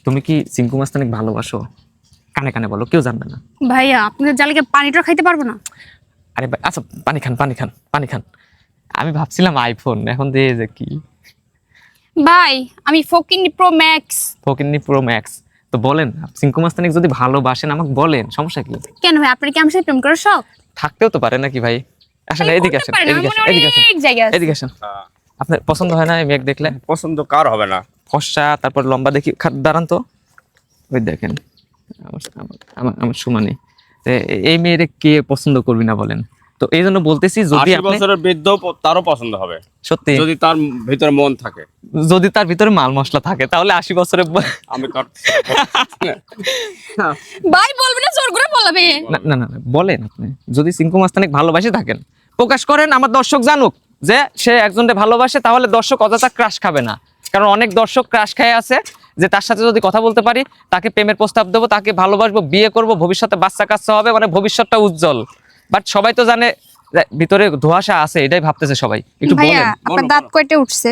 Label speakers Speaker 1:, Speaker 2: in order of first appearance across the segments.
Speaker 1: তুমি কি চিঙ্কু মাস্তানিক ভালোবাসো? কানে কানে বলো, কেউ জানবে না।
Speaker 2: ভাইয়া আপনাদের জালিকে পানিটা খাইতে পারবো না?
Speaker 1: আরে ভাই, আচ্ছা পানি খান পানি খান পানি খান। আমি ভাবছিলাম আইফোন, এখন দিয়ে যে কি
Speaker 2: ভাই আমি ফকিনি প্রো ম্যাক্স।
Speaker 1: ফকিন্নি প্রো ম্যাক্স। তো বলেন, চিঙ্কু মাস্তানিক যদি ভালোবাসেন আমাকে বলেন, সমস্যা কি?
Speaker 2: কেন ভাই আপনার কি আমার সাথে প্রেম করার শখ?
Speaker 1: থাকতেও তো পারে নাকি ভাই? আসেন
Speaker 2: ভাই,
Speaker 1: এদিকে
Speaker 2: করতে
Speaker 1: আসেন,
Speaker 2: পারেন,
Speaker 1: এদিকে
Speaker 2: আমার
Speaker 1: আসেন,
Speaker 2: মনে
Speaker 1: এদিকে আসেন,
Speaker 2: অনেক জায়গা আছে।
Speaker 1: এদিকে আসেন। আপনার পছন্দ হয় না এই মেঘ দেখলে?
Speaker 3: পছন্দ কার হবে না?
Speaker 1: ফর্সা, তারপর লম্বা দেখি, দাঁড়ান তো, ওই দেখেন আমার আমার আমার আমার সুমানি। তো এই মেয়েরে কে পছন্দ করবি না বলেন? তো এই জন্য বলতেছি, যদি
Speaker 3: 80
Speaker 1: আপনি
Speaker 3: বছরের বৃদ্ধ তারও পছন্দ হবে
Speaker 1: সত্যি,
Speaker 3: যদি তার ভিতরে মন থাকে।
Speaker 1: যদি তার ভিতরে মাল মশলা থাকে, তাহলে 80 বছরে
Speaker 3: আমি তার
Speaker 2: ভাই বলবেন না, জোর করে বলবে।
Speaker 1: না না না না, বলেন আপনি যদি চিঙ্কু মাস্তানিক ভালোবাসে থাকেন, প্রকাশ করেন, আমার দর্শক জানুক যে সে একজনকে ভালোবাসে, তাহলে দর্শক অযথা ক্রাশ খাবে না। কারণ অনেক দর্শক ক্রাশ খেয়ে আছে যে তার সাথে যদি কথা বলতে পারি, তাকে প্রেমের প্রস্তাব দেবো, তাকে ভালোবাসবো, বিয়ে করব, ভবিষ্যতে বাচ্চা কাচ্চা হবে, মানে ভবিষ্যৎটা উজ্জ্বল। বাট সবাই তো জানে যে ভিতরে ধোঁয়াশা আছে, এটাই ভাবতেছে সবাই। একটু
Speaker 2: ভাইয়া
Speaker 1: বলেন।
Speaker 2: আপনার দাঁত কয়টা উঠছে?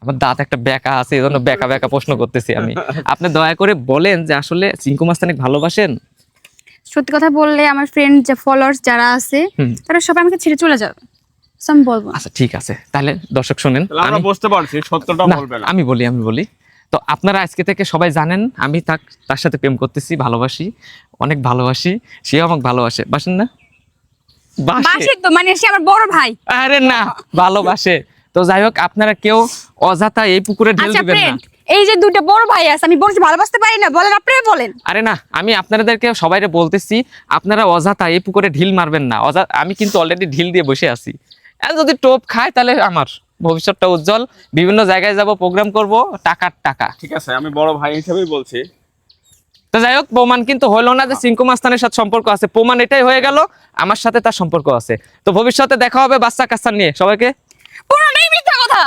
Speaker 1: আমার দাঁত একটা বেঁকা আছে, এই জন্য বেঁকা বেঁকা প্রশ্ন করতেছি আমি। আপনি দয়া করে বলেন যে আসলে চিঙ্কু মাস্তানিক ভালোবাসেন?
Speaker 2: সত্যি কথা বললে আমার ফ্রেন্ড যে ফলোয়ার্স যারা আছে তারা সবাই আমাকে ছেড়ে চলে যাবে, So আমি বলবো না।
Speaker 1: আচ্ছা ঠিক আছে, তাহলে দর্শক শোনেন,
Speaker 3: তাহলে আমরা বুঝতে পারছি সত্যটা
Speaker 1: না,
Speaker 3: বলবে না।
Speaker 1: আমি বলি। তো আপনারা আজকে থেকে সবাই জানেন আমি তার সাথে প্রেম করতেছি, ভালোবাসি, অনেক ভালোবাসি, সেও আমাকে ভালোবাসে। বাসেন না?
Speaker 2: বাসে তো, মানে সে আমার বড় ভাই।
Speaker 1: আরে না, ভালোবাসে। তো যাই হোক, আপনারা কেউ অযথা এই পুকুরে ঢেল
Speaker 2: আচ্ছা
Speaker 1: দিবেন না।
Speaker 2: ফ্রেন্ড, এই যে দুটো বড় ভাই আছে, আমি বড় ভালোবাসতে পারি না, বলেন আপনারা বলেন।
Speaker 1: আরে না, আমি আপনাদেরকে সবাইরে বলতেছি, আপনারা অযথা এই পুকুরে ঢিল মারবেন না। আমি কিন্তু অলরেডি ঢিল দিয়ে বসে আছি। আর যদি টোপ খায়, তাহলে আমার ভবিষ্যৎটা উজ্জ্বল, বিভিন্ন জায়গায় যাব, প্রোগ্রাম করব, টাকার টাকা।
Speaker 3: ঠিক আছে, আমি বড় ভাই হিসেবেই বলছি।
Speaker 1: তো যাই হোক, প্রমাণ কিন্তু হলো না যে চিঙ্কু মাস্তানের সাথে সম্পর্ক আছে, প্রমাণ এটাই হয়ে গেল আমার সাথে তার সম্পর্ক আছে। তো ভবিষ্যতে দেখা হবে বাচ্চা কাচ্চা নিয়ে। সবাইকে
Speaker 2: পুরো নেই মিথ্যা কথা।